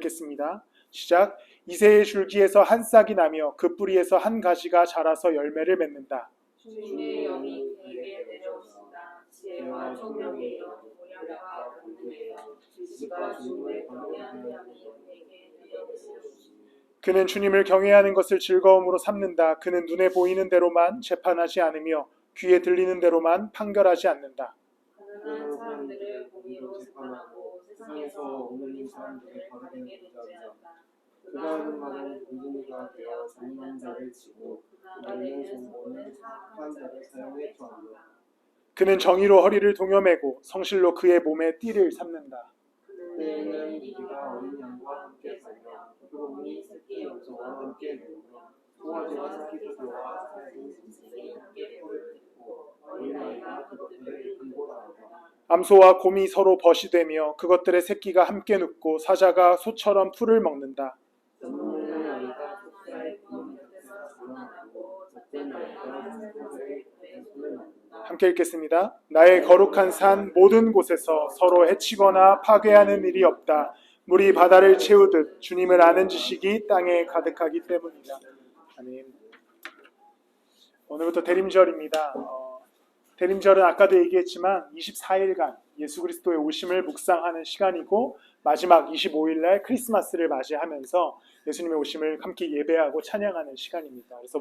읽겠습니다. 시작. 이새의 줄기에서 한 싹이 나며 그 뿌리에서 한 가지가 자라서 열매를 맺는다. 주님의 영이 그에게 내려오신다. 지혜와 총명의 영, 모양과 권능의 영, 지식과 주님을 경외하는 영이 그에게 내려오시니. 그는 주님을 경외하는 것을 즐거움으로 삼는다. 그는 눈에 보이는 대로만 재판하지 않으며 귀에 들리는 대로만 판결하지 않는다. 가난한 사람들을 공의로 재판하고 세상에서 억눌린 사람들을 바르게 논죄한다. 그가 하는 말은 공공이가 되어 잔인한 자를 치고 그가 내는 정보는 사악한 자를 사용해 처한다. 그는 정의로 허리를 동여매고 성실로 그의 몸에 띠를 삼는다. 그는 이리가 어린 양과 함께 살며 그분이 새끼 염소와 함께 누우며 송아지와 새끼 조교와 살진 짐승이 함께 뿔을 뜯고 어린아이가 그것들을 근고하다. 암소와 곰이 서로 벗이 되며 그것들의 새끼가 함께 눕고 사자가 소처럼 풀을 먹는다. 젊은 아이가 숫자에 부모님 곁에서 장난하고 젖된 아이가 산소에 손을 넣는다. 함께 읽겠습니다. 나의 거룩한 산 모든 곳에서 서로 해치거나 파괴하는 일이 없다. 물이 바다를 채우듯 주님을 아는 지식이 땅에 가득하기 때문이다. 아멘. 오늘부터 대림절입니다. 대림절은 아까도 얘기했지만 24일간 예수 그리스도의 오심을 묵상하는 시간이고 마지막 25일날 크리스마스를 맞이하면서 예수님의 오심을 함께 예배하고 찬양하는 시간입니다. 그래서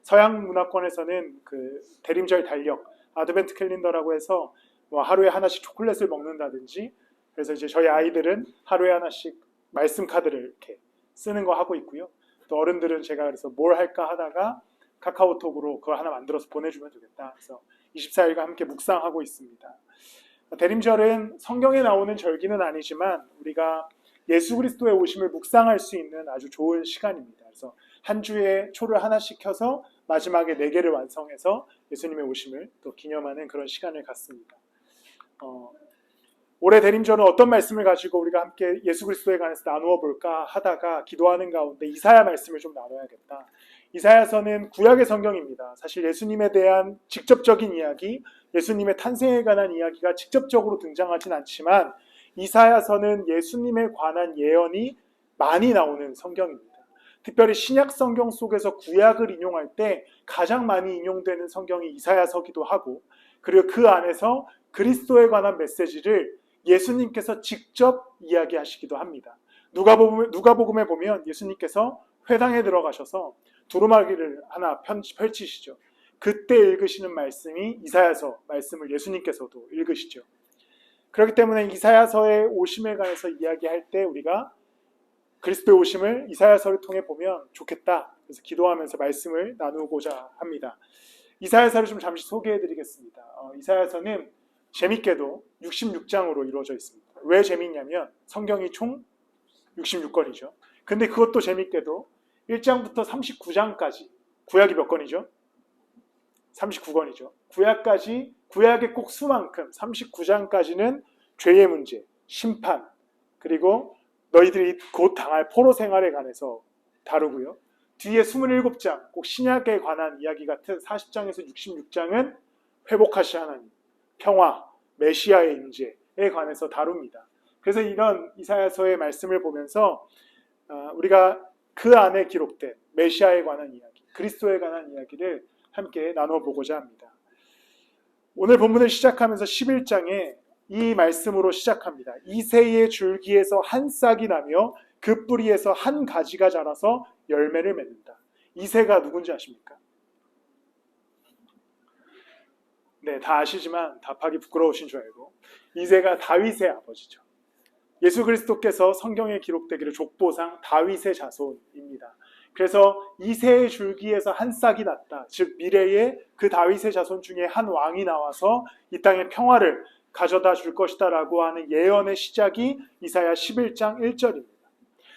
서양 문화권에서는 그 대림절 달력, 아드벤트 캘린더라고 해서 하루에 하나씩 초콜릿을 먹는다든지, 그래서 이제 저희 아이들은 하루에 하나씩 말씀 카드를 이렇게 쓰는 거 하고 있고요. 또 어른들은 제가 그래서 뭘 할까 하다가 카카오톡으로 그걸 하나 만들어서 보내주면 되겠다. 그래서 24일간 함께 묵상하고 있습니다. 대림절은 성경에 나오는 절기는 아니지만 우리가 예수 그리스도의 오심을 묵상할 수 있는 아주 좋은 시간입니다. 그래서 한 주에 초를 하나씩 켜서 마지막에 4개를 완성해서 예수님의 오심을 또 기념하는 그런 시간을 갖습니다. 올해 대림절은 어떤 말씀을 가지고 우리가 함께 예수 그리스도에 관해서 나누어 볼까 하다가 기도하는 가운데 이사야 말씀을 좀 나눠야겠다. 이사야서는 구약의 성경입니다. 사실 예수님에 대한 직접적인 이야기, 예수님의 탄생에 관한 이야기가 직접적으로 등장하진 않지만 이사야서는 예수님에 관한 예언이 많이 나오는 성경입니다. 특별히 신약 성경 속에서 구약을 인용할 때 가장 많이 인용되는 성경이 이사야서기도 하고, 그리고 그 안에서 그리스도에 관한 메시지를 예수님께서 직접 이야기하시기도 합니다. 누가복음에 보면 예수님께서 회당에 들어가셔서 두루마기를 하나 펼치시죠. 그때 읽으시는 말씀이 이사야서 말씀을 예수님께서도 읽으시죠. 그렇기 때문에 이사야서의 오심에 관해서 이야기할 때 우리가 그리스도의 오심을 이사야서를 통해 보면 좋겠다. 그래서 기도하면서 말씀을 나누고자 합니다. 이사야서를 좀 잠시 소개해드리겠습니다. 이사야서는 재밌게도 66장으로 이루어져 있습니다. 왜 재밌냐면 성경이 총 66권이죠. 근데 그것도 재밌게도 1장부터 39장까지 구약이 몇 권이죠? 39권이죠. 구약의 꼭 수만큼 39장까지는 죄의 문제, 심판, 그리고 너희들이 곧 당할 포로 생활에 관해서 다루고요. 뒤에 27장, 꼭 신약에 관한 이야기 같은 40장에서 66장은 회복하실 하나님, 평화, 메시아의 임재에 관해서 다룹니다. 그래서 이런 이사야서의 말씀을 보면서 우리가 그 안에 기록된 메시아에 관한 이야기, 그리스도에 관한 이야기를 함께 나눠보고자 합니다. 오늘 본문을 시작하면서 11장에 이 말씀으로 시작합니다. 이새의 줄기에서 한 싹이 나며 그 뿌리에서 한 가지가 자라서 열매를 맺는다. 이새가 누군지 아십니까? 네, 다 아시지만 답하기 부끄러우신 줄 알고, 이새가 다윗의 아버지죠. 예수 그리스도께서 성경에 기록되기를 족보상 다윗의 자손입니다. 그래서 이새의 줄기에서 한 싹이 났다. 즉 미래에 그 다윗의 자손 중에 한 왕이 나와서 이 땅에 평화를 가져다 줄 것이다 라고 하는 예언의 시작이 이사야 11장 1절입니다.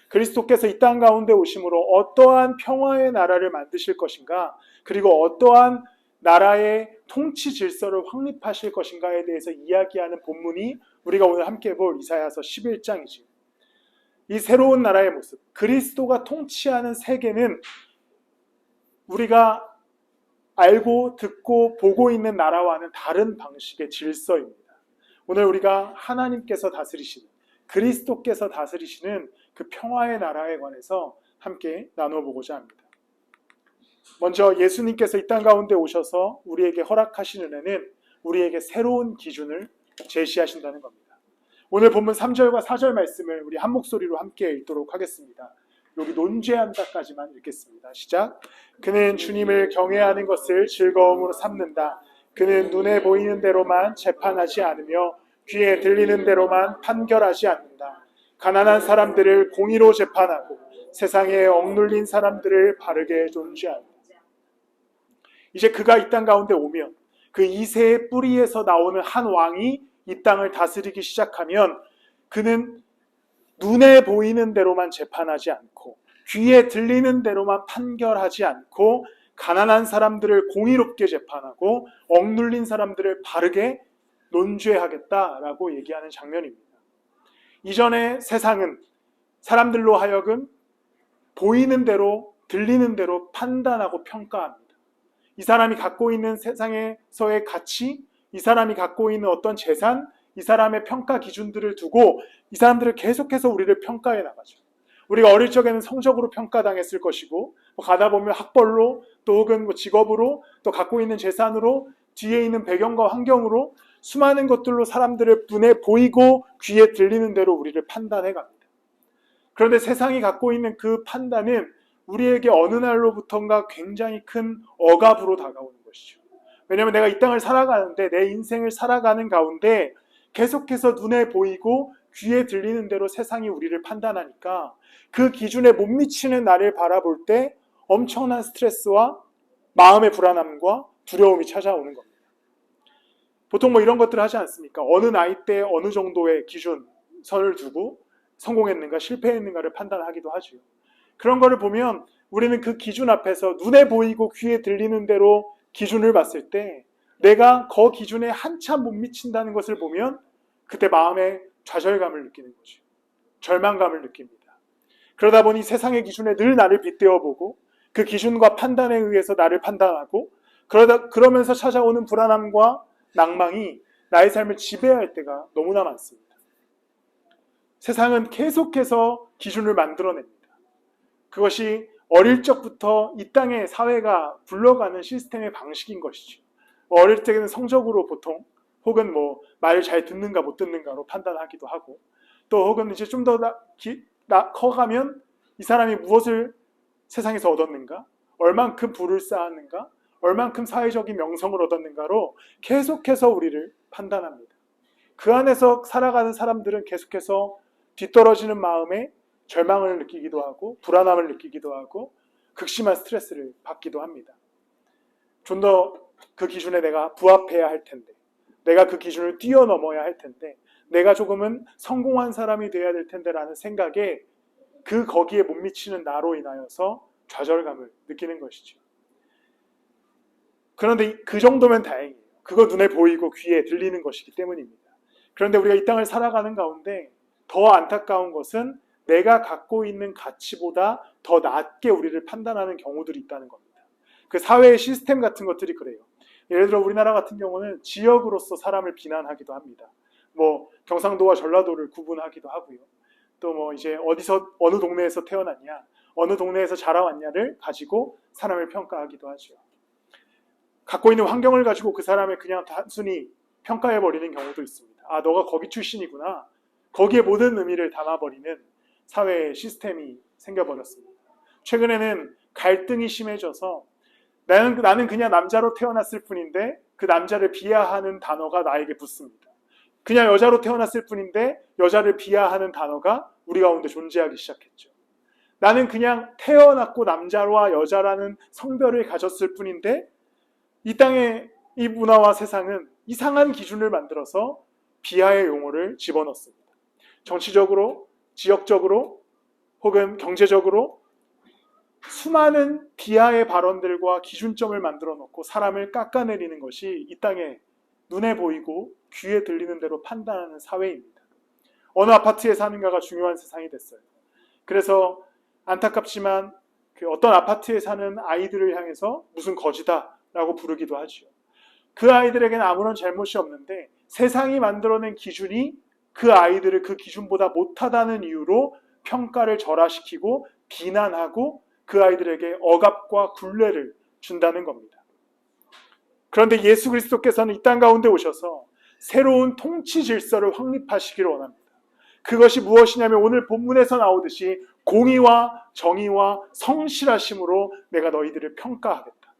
그리스도께서 이 땅 가운데 오심으로 어떠한 평화의 나라를 만드실 것인가, 그리고 어떠한 나라의 통치 질서를 확립하실 것인가에 대해서 이야기하는 본문이 우리가 오늘 함께 볼 이사야서 11장이지. 이 새로운 나라의 모습, 그리스도가 통치하는 세계는 우리가 알고 듣고 보고 있는 나라와는 다른 방식의 질서입니다. 오늘 우리가 하나님께서 다스리시는 그리스도께서 다스리시는 그 평화의 나라에 관해서 함께 나눠보고자 합니다. 먼저 예수님께서 이 땅 가운데 오셔서 우리에게 허락하신 은혜는 우리에게 새로운 기준을 제시하신다는 겁니다. 오늘 본문 3절과 4절 말씀을 우리 한 목소리로 함께 읽도록 하겠습니다. 여기 논죄한다까지만 읽겠습니다. 시작. 그는 주님을 경외하는 것을 즐거움으로 삼는다. 그는 눈에 보이는 대로만 재판하지 않으며 귀에 들리는 대로만 판결하지 않는다. 가난한 사람들을 공의로 재판하고 세상에 억눌린 사람들을 바르게 존재한다. 이제 그가 이 땅 가운데 오면 그 이새의 뿌리에서 나오는 한 왕이 이 땅을 다스리기 시작하면 그는 눈에 보이는 대로만 재판하지 않고 귀에 들리는 대로만 판결하지 않고 가난한 사람들을 공의롭게 재판하고 억눌린 사람들을 바르게 논죄하겠다라고 얘기하는 장면입니다. 이전의 세상은 사람들로 하여금 보이는 대로 들리는 대로 판단하고 평가합니다. 이 사람이 갖고 있는 세상에서의 가치, 이 사람이 갖고 있는 어떤 재산, 이 사람의 평가 기준들을 두고 이 사람들을 계속해서 우리를 평가해 나가죠. 우리가 어릴 적에는 성적으로 평가당했을 것이고 가다 보면 학벌로 또 혹은 직업으로 또 갖고 있는 재산으로 뒤에 있는 배경과 환경으로 수많은 것들로 사람들을 눈에 보이고 귀에 들리는 대로 우리를 판단해 갑니다. 그런데 세상이 갖고 있는 그 판단은 우리에게 어느 날로부턴가 굉장히 큰 억압으로 다가오는 것이죠. 왜냐하면 내가 이 땅을 살아가는데 내 인생을 살아가는 가운데 계속해서 눈에 보이고 귀에 들리는 대로 세상이 우리를 판단하니까 그 기준에 못 미치는 나를 바라볼 때 엄청난 스트레스와 마음의 불안함과 두려움이 찾아오는 겁니다. 보통 뭐 이런 것들을 하지 않습니까? 어느 나이 때 어느 정도의 기준, 선을 두고 성공했는가 실패했는가를 판단하기도 하죠. 그런 거를 보면 우리는 그 기준 앞에서 눈에 보이고 귀에 들리는 대로 기준을 봤을 때 내가 그 기준에 한참 못 미친다는 것을 보면 그때 마음에 좌절감을 느끼는 거죠. 절망감을 느낍니다. 그러다 보니 세상의 기준에 늘 나를 빗대어 보고 그 기준과 판단에 의해서 나를 판단하고 그러면서 찾아오는 불안함과 낭망이 나의 삶을 지배할 때가 너무나 많습니다. 세상은 계속해서 기준을 만들어냅니다. 그것이 어릴 적부터 이 땅의 사회가 굴러가는 시스템의 방식인 것이죠. 어릴 때는 성적으로 보통 혹은 뭐 말을 잘 듣는가 못 듣는가로 판단하기도 하고 또 혹은 이제 좀 더 커가면 이 사람이 무엇을 세상에서 얻었는가, 얼만큼 부를 쌓았는가, 얼만큼 사회적인 명성을 얻었는가로 계속해서 우리를 판단합니다. 그 안에서 살아가는 사람들은 계속해서 뒤떨어지는 마음에 절망을 느끼기도 하고 불안함을 느끼기도 하고 극심한 스트레스를 받기도 합니다. 좀 더 그 기준에 내가 부합해야 할 텐데, 내가 그 기준을 뛰어넘어야 할 텐데, 내가 조금은 성공한 사람이 돼야 될 텐데라는 생각에 거기에 못 미치는 나로 인하여서 좌절감을 느끼는 것이죠. 그런데 그 정도면 다행이에요. 그거 눈에 보이고 귀에 들리는 것이기 때문입니다. 그런데 우리가 이 땅을 살아가는 가운데 더 안타까운 것은 내가 갖고 있는 가치보다 더 낮게 우리를 판단하는 경우들이 있다는 겁니다. 그 사회의 시스템 같은 것들이 그래요. 예를 들어 우리나라 같은 경우는 지역으로서 사람을 비난하기도 합니다. 뭐 경상도와 전라도를 구분하기도 하고요. 또 뭐 이제 어디서 어느 동네에서 태어났냐, 어느 동네에서 자라왔냐를 가지고 사람을 평가하기도 하죠. 갖고 있는 환경을 가지고 그 사람을 그냥 단순히 평가해버리는 경우도 있습니다. 아, 너가 거기 출신이구나. 거기에 모든 의미를 담아버리는 사회의 시스템이 생겨버렸습니다. 최근에는 갈등이 심해져서 나는 그냥 남자로 태어났을 뿐인데 그 남자를 비하하는 단어가 나에게 붙습니다. 그냥 여자로 태어났을 뿐인데 여자를 비하하는 단어가 우리 가운데 존재하기 시작했죠. 나는 그냥 태어났고 남자와 여자라는 성별을 가졌을 뿐인데 이 땅의 이 문화와 세상은 이상한 기준을 만들어서 비하의 용어를 집어넣습니다. 정치적으로, 지역적으로 혹은 경제적으로 수많은 비하의 발언들과 기준점을 만들어 놓고 사람을 깎아내리는 것이 이 땅에 눈에 보이고 귀에 들리는 대로 판단하는 사회입니다. 어느 아파트에 사는가가 중요한 세상이 됐어요. 그래서 안타깝지만 그 어떤 아파트에 사는 아이들을 향해서 무슨 거지다라고 부르기도 하죠. 그 아이들에게는 아무런 잘못이 없는데 세상이 만들어낸 기준이 그 아이들을 그 기준보다 못하다는 이유로 평가를 절하시키고 비난하고 그 아이들에게 억압과 굴레를 준다는 겁니다. 그런데 예수 그리스도께서는 이 땅 가운데 오셔서 새로운 통치 질서를 확립하시기를 원합니다. 그것이 무엇이냐면 오늘 본문에서 나오듯이 공의와 정의와 성실하심으로 내가 너희들을 평가하겠다.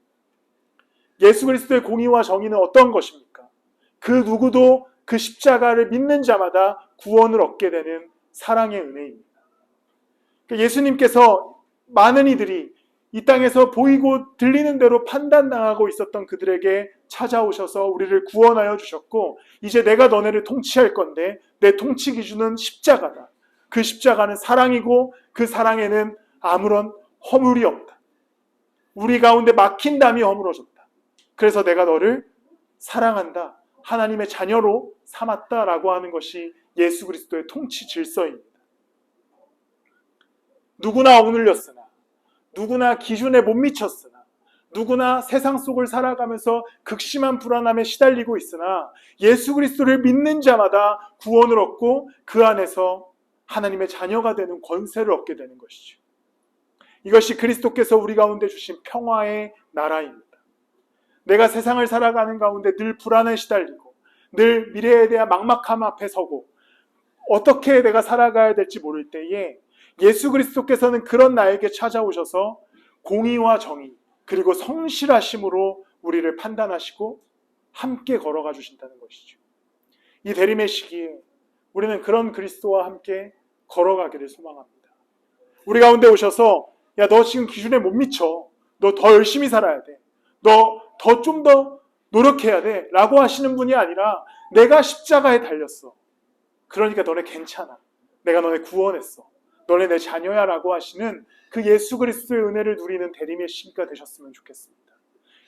예수 그리스도의 공의와 정의는 어떤 것입니까? 그 누구도 그 십자가를 믿는 자마다 구원을 얻게 되는 사랑의 은혜입니다. 예수님께서 많은 이들이 이 땅에서 보이고 들리는 대로 판단당하고 있었던 그들에게 찾아오셔서 우리를 구원하여 주셨고, 이제 내가 너네를 통치할 건데 내 통치 기준은 십자가다. 그 십자가는 사랑이고 그 사랑에는 아무런 허물이 없다. 우리 가운데 막힌 담이 허물어졌다. 그래서 내가 너를 사랑한다. 하나님의 자녀로 삼았다라고 하는 것이 예수 그리스도의 통치 질서입니다. 누구나 억눌렸으나, 누구나 기준에 못 미쳤으나, 누구나 세상 속을 살아가면서 극심한 불안함에 시달리고 있으나 예수 그리스도를 믿는 자마다 구원을 얻고 그 안에서 하나님의 자녀가 되는 권세를 얻게 되는 것이죠. 이것이 그리스도께서 우리 가운데 주신 평화의 나라입니다. 내가 세상을 살아가는 가운데 늘 불안에 시달리고 늘 미래에 대한 막막함 앞에 서고 어떻게 내가 살아가야 될지 모를 때에 예수 그리스도께서는 그런 나에게 찾아오셔서 공의와 정의 그리고 성실하심으로 우리를 판단하시고 함께 걸어가 주신다는 것이죠. 이 대림의 시기에 우리는 그런 그리스도와 함께 걸어가기를 소망합니다. 우리 가운데 오셔서 야, 너 지금 기준에 못 미쳐. 너 더 열심히 살아야 돼. 너 좀 더 노력해야 돼. 라고 하시는 분이 아니라 내가 십자가에 달렸어. 그러니까 너네 괜찮아. 내가 너네 구원했어. 너네 내 자녀야 라고 하시는 그 예수 그리스도의 은혜를 누리는 대림의 시기가 되셨으면 좋겠습니다.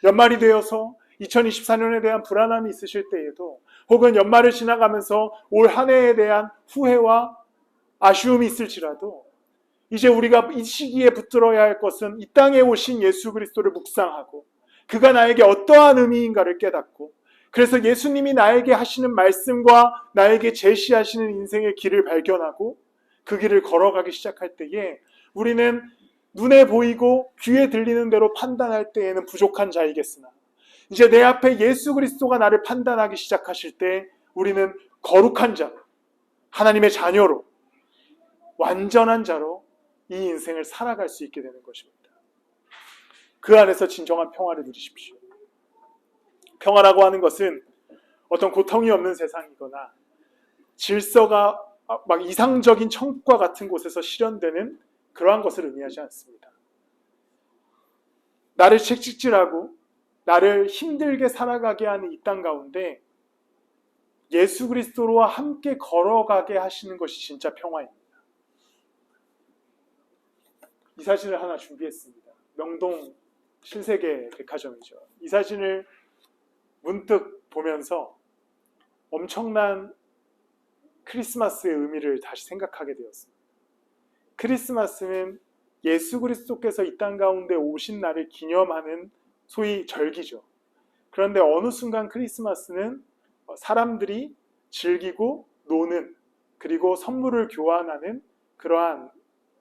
연말이 되어서 2024년에 대한 불안함이 있으실 때에도 혹은 연말을 지나가면서 올 한 해에 대한 후회와 아쉬움이 있을지라도 이제 우리가 이 시기에 붙들어야 할 것은 이 땅에 오신 예수 그리스도를 묵상하고 그가 나에게 어떠한 의미인가를 깨닫고 그래서 예수님이 나에게 하시는 말씀과 나에게 제시하시는 인생의 길을 발견하고 그 길을 걸어가기 시작할 때에 우리는 눈에 보이고 귀에 들리는 대로 판단할 때에는 부족한 자이겠으나 이제 내 앞에 예수 그리스도가 나를 판단하기 시작하실 때 우리는 거룩한 자, 하나님의 자녀로 완전한 자로 이 인생을 살아갈 수 있게 되는 것입니다. 그 안에서 진정한 평화를 누리십시오. 평화라고 하는 것은 어떤 고통이 없는 세상이거나 질서가 막 이상적인 천국과 같은 곳에서 실현되는 그러한 것을 의미하지 않습니다. 나를 채찍질하고 나를 힘들게 살아가게 하는 이 땅 가운데 예수 그리스도와 함께 걸어가게 하시는 것이 진짜 평화입니다. 이 사진을 하나 준비했습니다. 명동 신세계 백화점이죠. 이 사진을 문득 보면서 엄청난 크리스마스의 의미를 다시 생각하게 되었습니다. 크리스마스는 예수 그리스도께서 이 땅 가운데 오신 날을 기념하는 소위 절기죠. 그런데 어느 순간 크리스마스는 사람들이 즐기고 노는 그리고 선물을 교환하는 그러한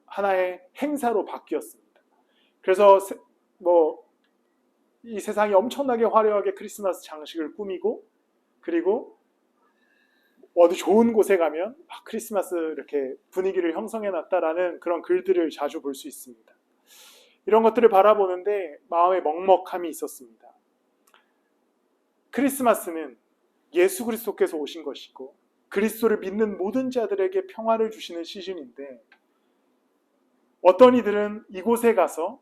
하나의 행사로 바뀌었습니다. 그래서 이 세상이 엄청나게 화려하게 크리스마스 장식을 꾸미고 그리고 어디 좋은 곳에 가면 크리스마스 이렇게 분위기를 형성해놨다라는 그런 글들을 자주 볼 수 있습니다. 이런 것들을 바라보는데 마음에 먹먹함이 있었습니다. 크리스마스는 예수 그리스도께서 오신 것이고 그리스도를 믿는 모든 자들에게 평화를 주시는 시즌인데 어떤 이들은 이곳에 가서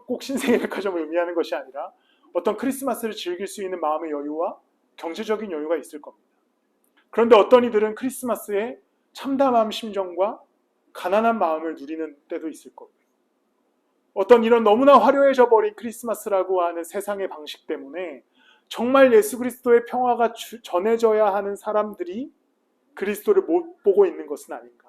꼭 신세계 백화점을 의미하는 것이 아니라 어떤 크리스마스를 즐길 수 있는 마음의 여유와 경제적인 여유가 있을 겁니다. 그런데 어떤 이들은 크리스마스에 참담한 심정과 가난한 마음을 누리는 때도 있을 거고요. 어떤 이런 너무나 화려해져 버린 크리스마스라고 하는 세상의 방식 때문에 정말 예수 그리스도의 평화가 전해져야 하는 사람들이 그리스도를 못 보고 있는 것은 아닌가.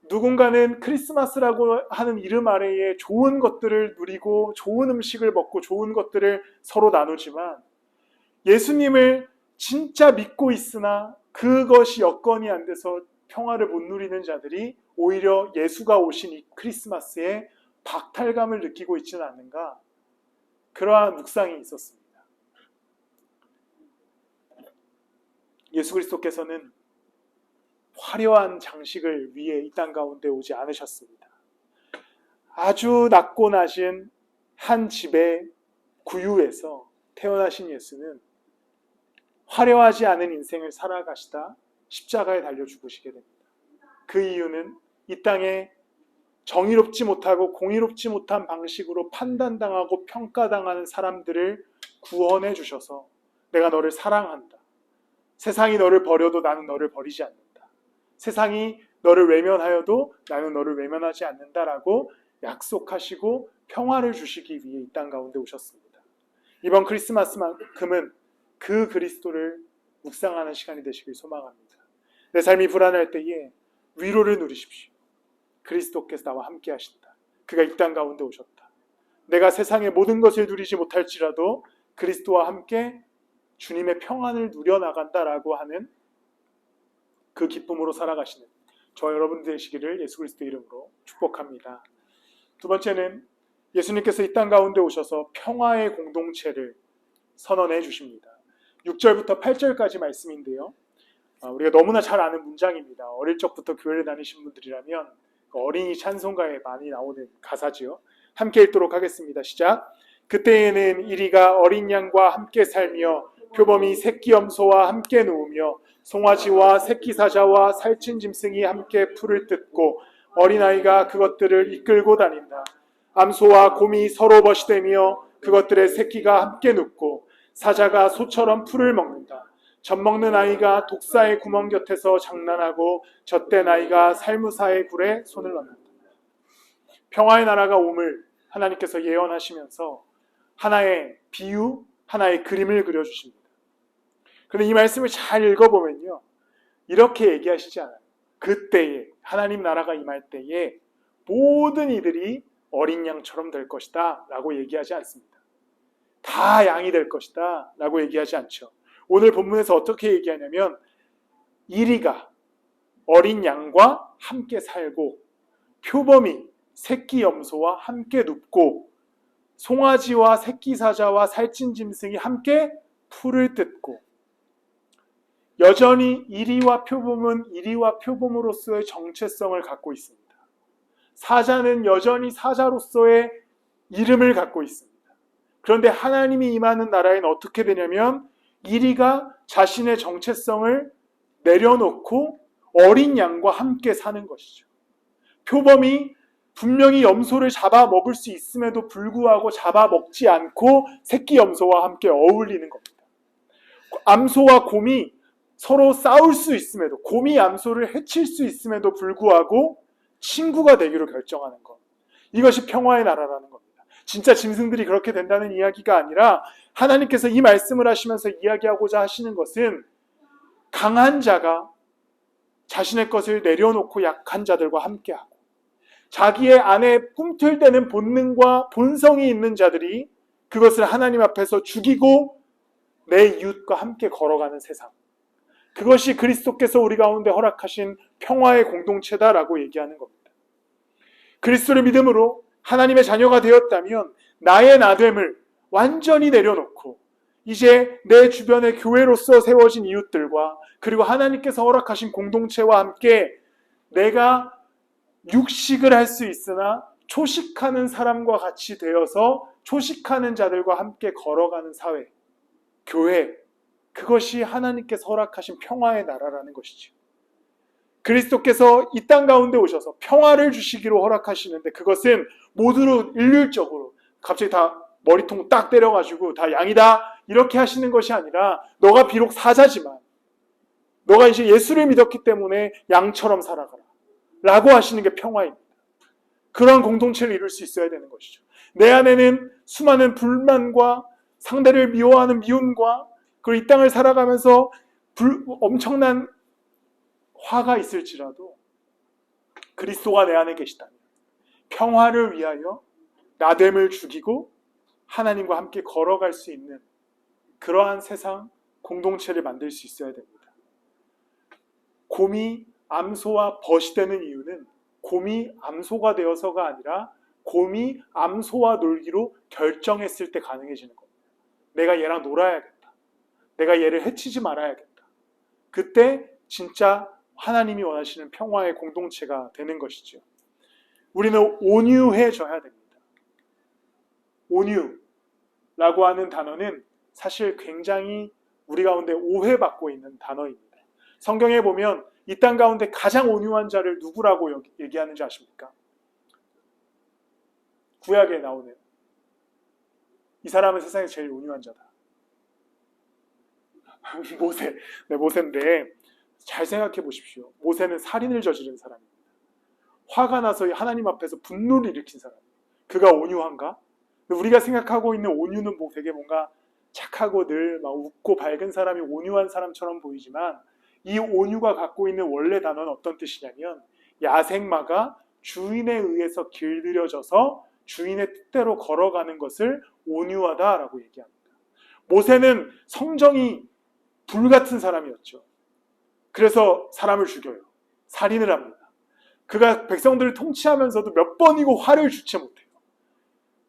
누군가는 크리스마스라고 하는 이름 아래에 좋은 것들을 누리고 좋은 음식을 먹고 좋은 것들을 서로 나누지만 예수님을 진짜 믿고 있으나 그것이 여건이 안 돼서 평화를 못 누리는 자들이 오히려 예수가 오신 이 크리스마스에 박탈감을 느끼고 있지는 않는가, 그러한 묵상이 있었습니다. 예수 그리스도께서는 화려한 장식을 위해 이 땅 가운데 오지 않으셨습니다. 아주 낮고 낮은 한 집의 구유에서 태어나신 예수는 화려하지 않은 인생을 살아가시다 십자가에 달려 죽으시게 됩니다. 그 이유는 이 땅에 정의롭지 못하고 공의롭지 못한 방식으로 판단당하고 평가당하는 사람들을 구원해 주셔서 내가 너를 사랑한다. 세상이 너를 버려도 나는 너를 버리지 않는다. 세상이 너를 외면하여도 나는 너를 외면하지 않는다라고 약속하시고 평화를 주시기 위해 이 땅 가운데 오셨습니다. 이번 크리스마스만큼은 그 그리스도를 묵상하는 시간이 되시길 소망합니다. 내 삶이 불안할 때에 위로를 누리십시오. 그리스도께서 나와 함께 하신다. 그가 이 땅 가운데 오셨다. 내가 세상의 모든 것을 누리지 못할지라도 그리스도와 함께 주님의 평안을 누려나간다라고 하는 그 기쁨으로 살아가시는 저 여러분 되시기를 예수 그리스도 이름으로 축복합니다. 두 번째는 예수님께서 이 땅 가운데 오셔서 평화의 공동체를 선언해 주십니다. 6절부터 8절까지 말씀인데요. 우리가 너무나 잘 아는 문장입니다. 어릴 적부터 교회를 다니신 분들이라면 어린이 찬송가에 많이 나오는 가사지요. 함께 읽도록 하겠습니다. 시작. 그때에는 이리가 어린 양과 함께 살며 표범이 새끼 염소와 함께 누우며 송아지와 새끼 사자와 살찐 짐승이 함께 풀을 뜯고 어린아이가 그것들을 이끌고 다닌다. 암소와 곰이 서로 벗이되며 그것들의 새끼가 함께 눕고 사자가 소처럼 풀을 먹는다. 젖먹는 아이가 독사의 구멍 곁에서 장난하고 젖된 아이가 살무사의 굴에 손을 넣는다. 평화의 나라가 옴을 하나님께서 예언하시면서 하나의 비유, 하나의 그림을 그려주십니다. 그런데 이 말씀을 잘 읽어보면요, 이렇게 얘기하시지 않아요. 그때에, 하나님 나라가 임할 때에 모든 이들이 어린 양처럼 될 것이다 라고 얘기하지 않습니다. 다 양이 될 것이다 라고 얘기하지 않죠. 오늘 본문에서 어떻게 얘기하냐면 이리가 어린 양과 함께 살고 표범이 새끼 염소와 함께 눕고 송아지와 새끼 사자와 살찐 짐승이 함께 풀을 뜯고, 여전히 이리와 표범은 이리와 표범으로서의 정체성을 갖고 있습니다. 사자는 여전히 사자로서의 이름을 갖고 있습니다. 그런데 하나님이 임하는 나라에는 어떻게 되냐면 이리가 자신의 정체성을 내려놓고 어린 양과 함께 사는 것이죠. 표범이 분명히 염소를 잡아먹을 수 있음에도 불구하고 잡아먹지 않고 새끼 염소와 함께 어울리는 겁니다. 암소와 곰이 서로 싸울 수 있음에도, 곰이 암소를 해칠 수 있음에도 불구하고 친구가 되기로 결정하는 것. 이것이 평화의 나라라는 겁니다. 진짜 짐승들이 그렇게 된다는 이야기가 아니라 하나님께서 이 말씀을 하시면서 이야기하고자 하시는 것은 강한 자가 자신의 것을 내려놓고 약한 자들과 함께하고 자기의 안에 꿈틀대는 본능과 본성이 있는 자들이 그것을 하나님 앞에서 죽이고 내 이웃과 함께 걸어가는 세상. 그것이 그리스도께서 우리 가운데 허락하신 평화의 공동체다라고 얘기하는 겁니다. 그리스도를 믿음으로 하나님의 자녀가 되었다면 나의 나됨을 완전히 내려놓고 이제 내 주변의 교회로서 세워진 이웃들과 그리고 하나님께서 허락하신 공동체와 함께 내가 육식을 할 수 있으나 초식하는 사람과 같이 되어서 초식하는 자들과 함께 걸어가는 사회, 교회, 그것이 하나님께서 허락하신 평화의 나라라는 것이죠. 그리스도께서 이 땅 가운데 오셔서 평화를 주시기로 허락하시는데 그것은 모두로 일률적으로 갑자기 다 머리통 딱 때려가지고 다 양이다 이렇게 하시는 것이 아니라 너가 비록 사자지만 너가 이제 예수를 믿었기 때문에 양처럼 살아가라 라고 하시는 게 평화입니다. 그러한 공동체를 이룰 수 있어야 되는 것이죠. 내 안에는 수많은 불만과 상대를 미워하는 미움과 그리고 이 땅을 살아가면서 엄청난 화가 있을지라도 그리스도가 내 안에 계시다면 평화를 위하여 나됨을 죽이고 하나님과 함께 걸어갈 수 있는 그러한 세상 공동체를 만들 수 있어야 됩니다. 곰이 암소와 벗이 되는 이유는 곰이 암소가 되어서가 아니라 곰이 암소와 놀기로 결정했을 때 가능해지는 겁니다. 내가 얘랑 놀아야겠다. 내가 얘를 해치지 말아야겠다. 그때 진짜 하나님이 원하시는 평화의 공동체가 되는 것이죠. 우리는 온유해져야 됩니다. 온유라고 하는 단어는 사실 굉장히 우리 가운데 오해받고 있는 단어입니다. 성경에 보면 이 땅 가운데 가장 온유한 자를 누구라고 얘기하는지 아십니까? 구약에 나오네요. 이 사람은 세상에서 제일 온유한 자다. 모세. 네, 모세인데 잘 생각해 보십시오. 모세는 살인을 저지른 사람입니다. 화가 나서 하나님 앞에서 분노를 일으킨 사람입니다. 그가 온유한가? 우리가 생각하고 있는 온유는 되게 뭔가 착하고 늘 막 웃고 밝은 사람이 온유한 사람처럼 보이지만 이 온유가 갖고 있는 원래 단어는 어떤 뜻이냐면 야생마가 주인에 의해서 길들여져서 주인의 뜻대로 걸어가는 것을 온유하다라고 얘기합니다. 모세는 성정이 불같은 사람이었죠. 그래서 사람을 죽여요. 살인을 합니다. 그가 백성들을 통치하면서도 몇 번이고 화를 주체 못해요.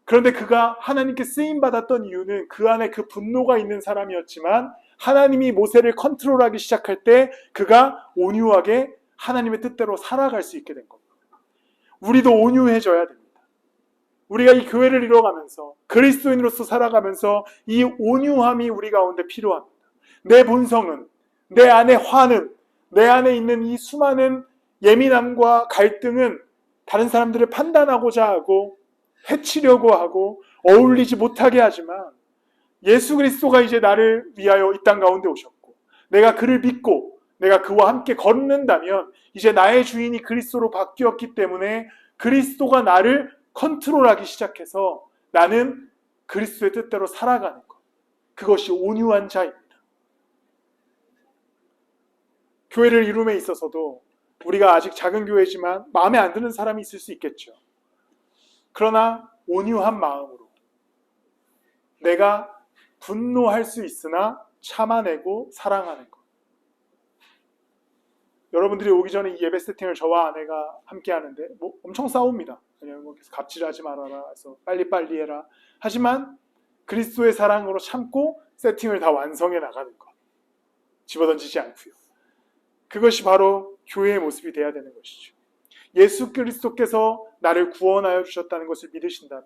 그런데 그가 하나님께 쓰임받았던 이유는 그 안에 그 분노가 있는 사람이었지만 하나님이 모세를 컨트롤하기 시작할 때 그가 온유하게 하나님의 뜻대로 살아갈 수 있게 된 겁니다. 우리도 온유해져야 됩니다. 우리가 이 교회를 이뤄가면서 그리스도인으로서 살아가면서 이 온유함이 우리 가운데 필요합니다. 내 본성은, 내 안의 화는, 내 안에 있는 이 수많은 예민함과 갈등은 다른 사람들을 판단하고자 하고 해치려고 하고 어울리지 못하게 하지만 예수 그리스도가 이제 나를 위하여 이 땅 가운데 오셨고 내가 그를 믿고 내가 그와 함께 걷는다면 이제 나의 주인이 그리스도로 바뀌었기 때문에 그리스도가 나를 컨트롤하기 시작해서 나는 그리스도의 뜻대로 살아가는 것. 그것이 온유한 자입니다. 교회를 이룸에 있어서도 우리가 아직 작은 교회지만 마음에 안 드는 사람이 있을 수 있겠죠. 그러나 온유한 마음으로 내가 분노할 수 있으나 참아내고 사랑하는 것. 여러분들이 오기 전에 이 예배 세팅을 저와 아내가 함께 하는데 엄청 싸웁니다. 왜냐하면 갑질하지 말아라 해서 빨리빨리 해라. 하지만 그리스도의 사랑으로 참고 세팅을 다 완성해 나가는 것. 집어던지지 않고요. 그것이 바로 교회의 모습이 되어야 되는 것이죠. 예수 그리스도께서 나를 구원하여 주셨다는 것을 믿으신다면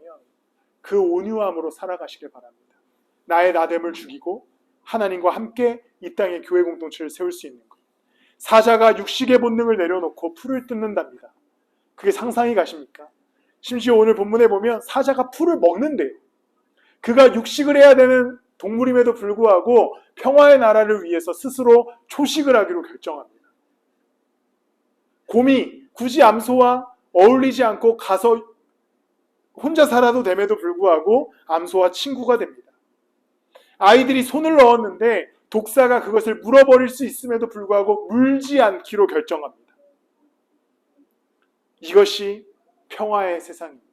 그 온유함으로 살아가시길 바랍니다. 나의 나됨을 죽이고 하나님과 함께 이 땅에 교회 공동체를 세울 수 있는 것. 사자가 육식의 본능을 내려놓고 풀을 뜯는답니다. 그게 상상이 가십니까? 심지어 오늘 본문에 보면 사자가 풀을 먹는데요. 그가 육식을 해야 되는 동물임에도 불구하고 평화의 나라를 위해서 스스로 초식을 하기로 결정합니다. 곰이 굳이 암소와 어울리지 않고 가서 혼자 살아도 됨에도 불구하고 암소와 친구가 됩니다. 아이들이 손을 넣었는데 독사가 그것을 물어버릴 수 있음에도 불구하고 물지 않기로 결정합니다. 이것이 평화의 세상입니다.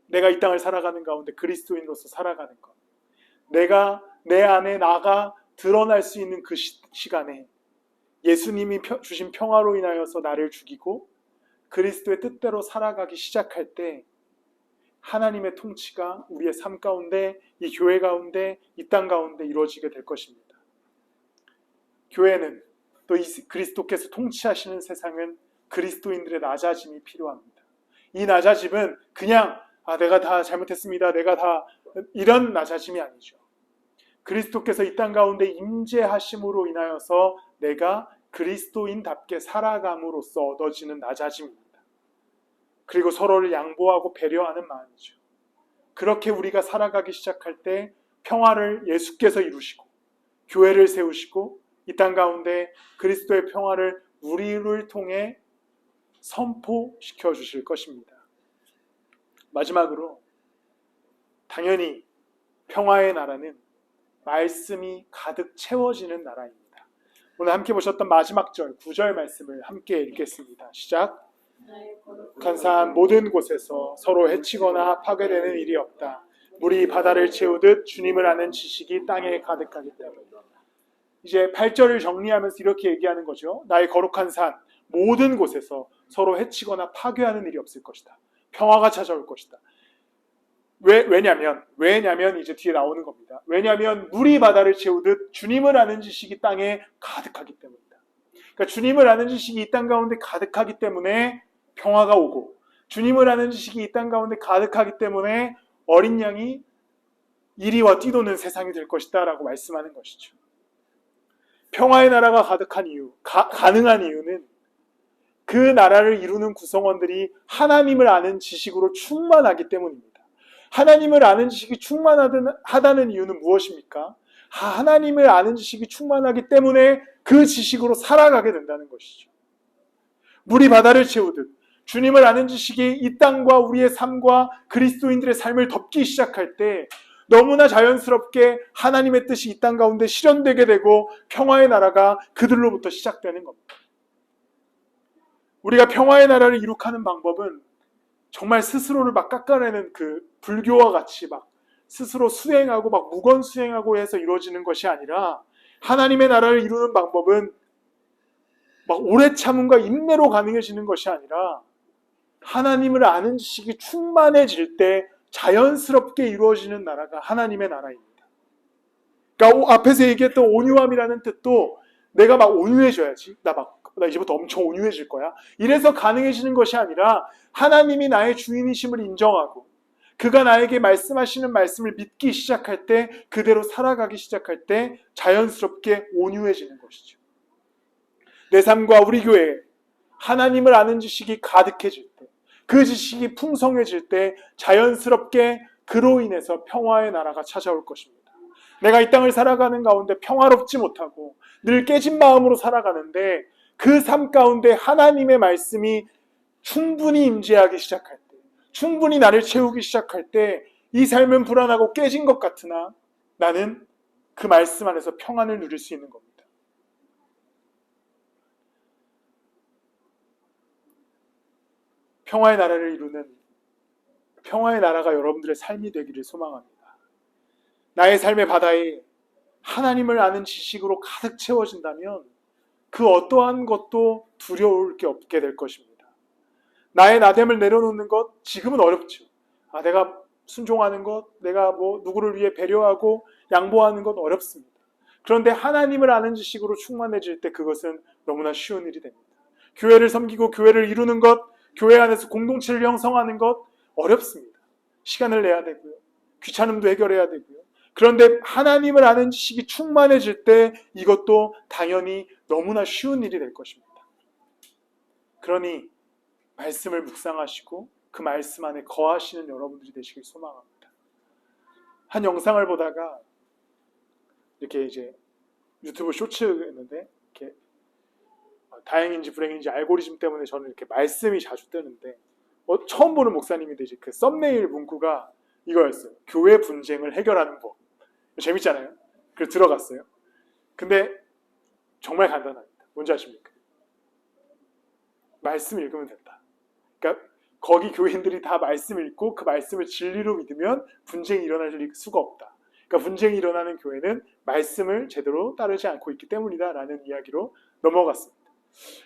내가 이 땅을 살아가는 가운데 그리스도인으로서 살아가는 것. 내가 내 안에 나가 드러날 수 있는 그 시간에 예수님이 주신 평화로 인하여서 나를 죽이고 그리스도의 뜻대로 살아가기 시작할 때 하나님의 통치가 우리의 삶 가운데, 이 교회 가운데, 이 땅 가운데 이루어지게 될 것입니다. 교회는 또 이 그리스도께서 통치하시는 세상은 그리스도인들의 낮아짐이 필요합니다. 이 낮아짐은 그냥 내가 다 잘못했습니다. 내가 다 이런 낮아짐이 아니죠. 그리스도께서 이 땅 가운데 임재하심으로 인하여서 내가 그리스도인답게 살아감으로써 얻어지는 낮아짐입니다. 그리고 서로를 양보하고 배려하는 마음이죠. 그렇게 우리가 살아가기 시작할 때 평화를 예수께서 이루시고 교회를 세우시고 이 땅 가운데 그리스도의 평화를 우리를 통해 선포시켜 주실 것입니다. 마지막으로 당연히 평화의 나라는 말씀이 가득 채워지는 나라입니다. 오늘 함께 보셨던 마지막 절 9절 말씀을 함께 읽겠습니다. 시작. 거룩한 산 모든 곳에서 서로 해치거나 파괴되는 일이 없다. 물이 바다를 채우듯 주님을 아는 지식이 땅에 가득하기 때문이다. 이제 8절을 정리하면서 이렇게 얘기하는 거죠. 나의 거룩한 산 모든 곳에서 서로 해치거나 파괴하는 일이 없을 것이다. 평화가 찾아올 것이다. 왜냐면 이제 뒤에 나오는 겁니다. 왜냐면 물이 바다를 채우듯 주님을 아는 지식이 땅에 가득하기 때문이다. 그러니까 주님을 아는 지식이 이 땅 가운데 가득하기 때문에 평화가 오고, 주님을 아는 지식이 이 땅 가운데 가득하기 때문에 어린 양이 이리와 뛰도는 세상이 될 것이다 라고 말씀하는 것이죠. 평화의 나라가 가득한 이유, 가능한 이유는 그 나라를 이루는 구성원들이 하나님을 아는 지식으로 충만하기 때문입니다. 하나님을 아는 지식이 충만하다는 이유는 무엇입니까? 하나님을 아는 지식이 충만하기 때문에 그 지식으로 살아가게 된다는 것이죠. 물이 바다를 채우듯 주님을 아는 지식이 이 땅과 우리의 삶과 그리스도인들의 삶을 덮기 시작할 때 너무나 자연스럽게 하나님의 뜻이 이 땅 가운데 실현되게 되고 평화의 나라가 그들로부터 시작되는 겁니다. 우리가 평화의 나라를 이룩하는 방법은 정말 스스로를 막 깎아내는 그 불교와 같이 막 스스로 수행하고 막 무건 수행하고 해서 이루어지는 것이 아니라, 하나님의 나라를 이루는 방법은 막 오래 참음과 인내로 가능해지는 것이 아니라 하나님을 아는 지식이 충만해질 때 자연스럽게 이루어지는 나라가 하나님의 나라입니다. 그러니까 앞에서 얘기했던 온유함이라는 뜻도 내가 막 온유해져야지, 나 이제부터 엄청 온유해질 거야, 이래서 가능해지는 것이 아니라 하나님이 나의 주인이심을 인정하고 그가 나에게 말씀하시는 말씀을 믿기 시작할 때, 그대로 살아가기 시작할 때 자연스럽게 온유해지는 것이죠. 내 삶과 우리 교회에 하나님을 아는 지식이 가득해질 때, 그 지식이 풍성해질 때 자연스럽게 그로 인해서 평화의 나라가 찾아올 것입니다. 내가 이 땅을 살아가는 가운데 평화롭지 못하고 늘 깨진 마음으로 살아가는데, 그 삶 가운데 하나님의 말씀이 충분히 임재하기 시작할 때, 충분히 나를 채우기 시작할 때 이 삶은 불안하고 깨진 것 같으나 나는 그 말씀 안에서 평안을 누릴 수 있는 겁니다. 평화의 나라를 이루는 평화의 나라가 여러분들의 삶이 되기를 소망합니다. 나의 삶의 바다에 하나님을 아는 지식으로 가득 채워진다면 그 어떠한 것도 두려울 게 없게 될 것입니다. 나의 나됨을 내려놓는 것, 지금은 어렵죠. 내가 순종하는 것, 내가 누구를 위해 배려하고 양보하는 것 어렵습니다. 그런데 하나님을 아는 지식으로 충만해질 때 그것은 너무나 쉬운 일이 됩니다. 교회를 섬기고 교회를 이루는 것, 교회 안에서 공동체를 형성하는 것 어렵습니다. 시간을 내야 되고요. 귀찮음도 해결해야 되고요. 그런데 하나님을 아는 지식이 충만해질 때 이것도 당연히 너무나 쉬운 일이 될 것입니다. 그러니 말씀을 묵상하시고 그 말씀 안에 거하시는 여러분들이 되시길 소망합니다. 한 영상을 보다가 이렇게 이제 유튜브 쇼츠였는데, 이렇게 다행인지 불행인지 알고리즘 때문에 저는 이렇게 말씀이 자주 뜨는데, 처음 보는 목사님인데 이제 그 썸네일 문구가 이거였어요. 교회 분쟁을 해결하는 법. 재밌잖아요. 그래서 들어갔어요. 근데 정말 간단합니다. 뭔지 아십니까? 말씀 읽으면 된다. 그러니까 거기 교인들이 다 말씀 읽고 그 말씀을 진리로 믿으면 분쟁이 일어날 수가 없다. 그러니까 분쟁이 일어나는 교회는 말씀을 제대로 따르지 않고 있기 때문이다 라는 이야기로 넘어갔습니다.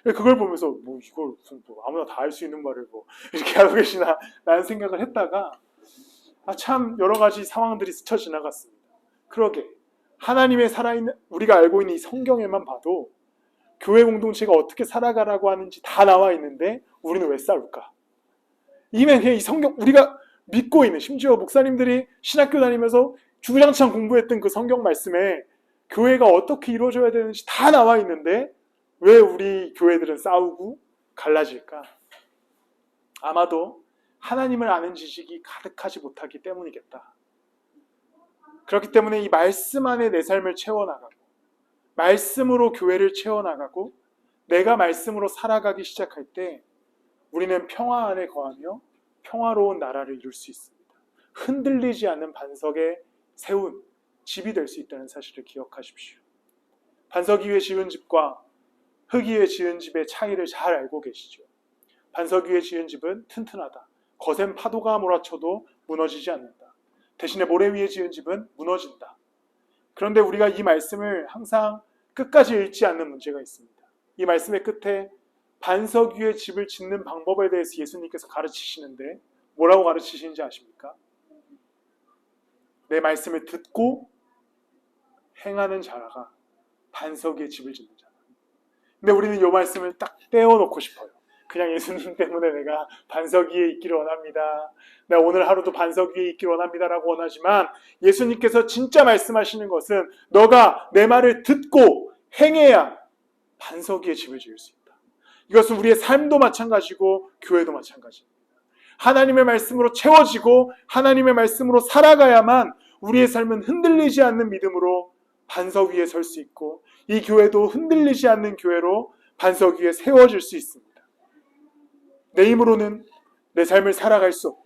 그걸 보면서 이걸 무슨 아무나 다 할 수 있는 말을 이렇게 하고 계시나 라는 생각을 했다가 참 여러 가지 상황들이 스쳐 지나갔습니다. 그러게 하나님의 살아있는, 우리가 알고 있는 이 성경에만 봐도 교회 공동체가 어떻게 살아가라고 하는지 다 나와 있는데 우리는 왜 싸울까? 그냥 이 성경, 우리가 믿고 있는, 심지어 목사님들이 신학교 다니면서 주구장창 공부했던 그 성경 말씀에 교회가 어떻게 이루어져야 되는지 다 나와 있는데 왜 우리 교회들은 싸우고 갈라질까? 아마도 하나님을 아는 지식이 가득하지 못하기 때문이겠다. 그렇기 때문에 이 말씀 안에 내 삶을 채워나가고, 말씀으로 교회를 채워나가고, 내가 말씀으로 살아가기 시작할 때 우리는 평화 안에 거하며 평화로운 나라를 이룰 수 있습니다. 흔들리지 않는 반석에 세운 집이 될 수 있다는 사실을 기억하십시오. 반석 위에 지은 집과 흙 위에 지은 집의 차이를 잘 알고 계시죠. 반석 위에 지은 집은 튼튼하다. 거센 파도가 몰아쳐도 무너지지 않는다. 대신에 모래 위에 지은 집은 무너진다. 그런데 우리가 이 말씀을 항상 끝까지 읽지 않는 문제가 있습니다. 이 말씀의 끝에 반석 위에 집을 짓는 방법에 대해서 예수님께서 가르치시는데 뭐라고 가르치시는지 아십니까? 내 말씀을 듣고 행하는 자가 반석 위에 집을 짓는 자다. 근데 우리는 이 말씀을 딱 떼어놓고 싶어요. 그냥 예수님 때문에 내가 반석 위에 있기를 원합니다. 내가 오늘 하루도 반석 위에 있기를 원합니다라고 원하지만 예수님께서 진짜 말씀하시는 것은 너가 내 말을 듣고 행해야 반석 위에 집을 지을 수 있다. 이것은 우리의 삶도 마찬가지고 교회도 마찬가지입니다. 하나님의 말씀으로 채워지고 하나님의 말씀으로 살아가야만 우리의 삶은 흔들리지 않는 믿음으로 반석 위에 설 수 있고 이 교회도 흔들리지 않는 교회로 반석 위에 세워질 수 있습니다. 내 힘으로는 내 삶을 살아갈 수 없고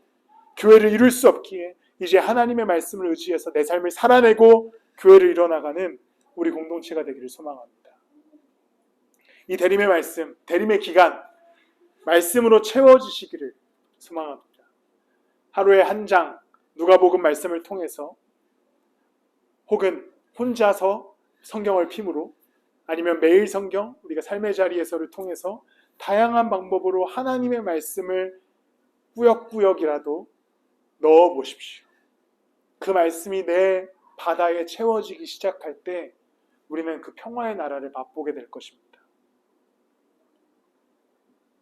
교회를 이룰 수 없기에 이제 하나님의 말씀을 의지해서 내 삶을 살아내고 교회를 이뤄나가는 우리 공동체가 되기를 소망합니다. 이 대림의 말씀, 대림의 기간, 말씀으로 채워지시기를 소망합니다. 하루에 한 장 누가복음 말씀을 통해서 혹은 혼자서 성경을 핌으로 아니면 매일 성경, 우리가 삶의 자리에서를 통해서 다양한 방법으로 하나님의 말씀을 꾸역꾸역이라도 넣어 보십시오. 그 말씀이 내 바다에 채워지기 시작할 때 우리는 그 평화의 나라를 맛보게 될 것입니다.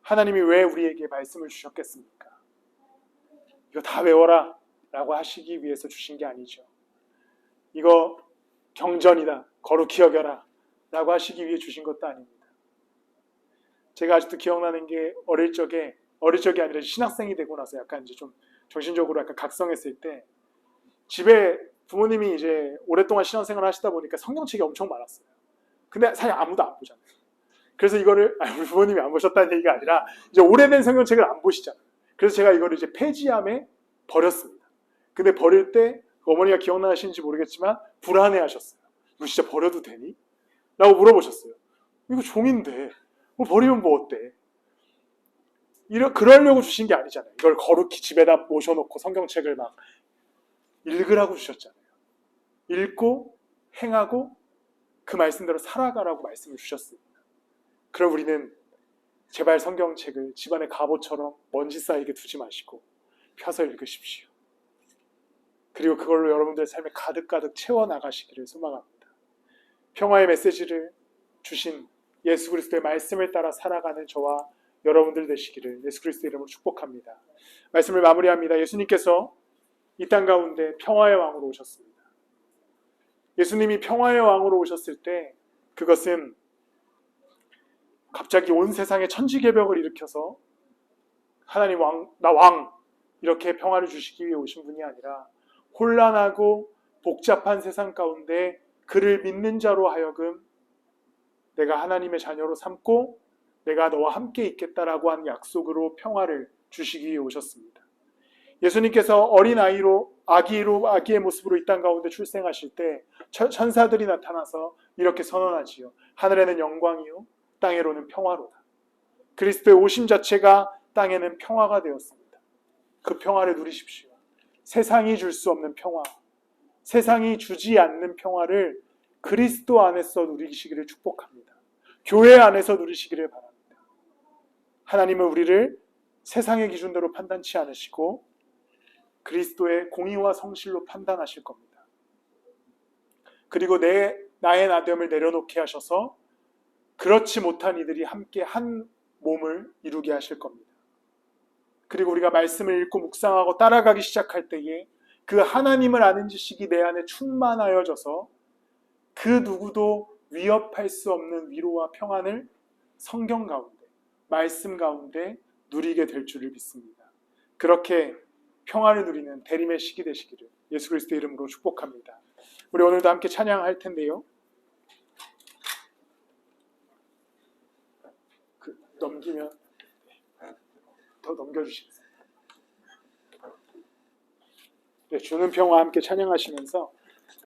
하나님이 왜 우리에게 말씀을 주셨겠습니까? 이거 다 외워라 라고 하시기 위해서 주신 게 아니죠. 이거 경전이다, 거룩히 여겨라 라고 하시기 위해 주신 것도 아닙니다. 제가 아직도 기억나는 게 어릴 적이 아니라 신학생이 되고 나서 약간 이제 좀 정신적으로 약간 각성했을 때 집에 부모님이 이제 오랫동안 신앙생활을 하시다 보니까 성경책이 엄청 많았어요. 근데 사실 아무도 안 보잖아요. 그래서 이거를 우리 부모님이 안 보셨다는 얘기가 아니라 이제 오래된 성경책을 안 보시잖아요. 그래서 제가 이거를 이제 폐지함에 버렸습니다. 근데 버릴 때 어머니가 기억나시는지 모르겠지만 불안해하셨어요. 이거 진짜 버려도 되니? 라고 물어보셨어요. 이거 종인데 뭐 버리면 뭐 어때? 그러려고 주신 게 아니잖아요. 이걸 거룩히 집에다 모셔놓고 성경책을 막 읽으라고 주셨잖아요. 읽고 행하고 그 말씀대로 살아가라고 말씀을 주셨습니다. 그럼 우리는 제발 성경책을 집안의 갑옷처럼 먼지 쌓이게 두지 마시고 펴서 읽으십시오. 그리고 그걸로 여러분들의 삶에 가득가득 채워나가시기를 소망합니다. 평화의 메시지를 주신 예수 그리스도의 말씀을 따라 살아가는 저와 여러분들 되시기를 예수 그리스도의 이름으로 축복합니다. 말씀을 마무리합니다. 예수님께서 이 땅 가운데 평화의 왕으로 오셨습니다. 예수님이 평화의 왕으로 오셨을 때 그것은 갑자기 온 세상에 천지개벽을 일으켜서 하나님 나 왕 이렇게 평화를 주시기 위해 오신 분이 아니라 혼란하고 복잡한 세상 가운데 그를 믿는 자로 하여금 내가 하나님의 자녀로 삼고 내가 너와 함께 있겠다라고 한 약속으로 평화를 주시기 위해 오셨습니다. 예수님께서 어린 아기의 모습으로 이 땅 가운데 출생하실 때 천사들이 나타나서 이렇게 선언하지요. 하늘에는 영광이요 땅에로는 평화로다. 그리스도의 오심 자체가 땅에는 평화가 되었습니다. 그 평화를 누리십시오. 세상이 줄 수 없는 평화, 세상이 주지 않는 평화를 그리스도 안에서 누리시기를 축복합니다. 교회 안에서 누리시기를 바랍니다. 하나님은 우리를 세상의 기준대로 판단치 않으시고 그리스도의 공의와 성실로 판단하실 겁니다. 그리고 나의 나됨을 내려놓게 하셔서 그렇지 못한 이들이 함께 한 몸을 이루게 하실 겁니다. 그리고 우리가 말씀을 읽고 묵상하고 따라가기 시작할 때에 그 하나님을 아는 지식이 내 안에 충만하여져서 그 누구도 위협할 수 없는 위로와 평안을 성경 가운데, 말씀 가운데 누리게 될 줄을 믿습니다. 그렇게 평안을 누리는 대림의 시기 되시기를 예수 그리스도의 이름으로 축복합니다. 우리 오늘도 함께 찬양할 텐데요. 넘기면 더 넘겨주시겠어요? 네, 주는 평화 함께 찬양하시면서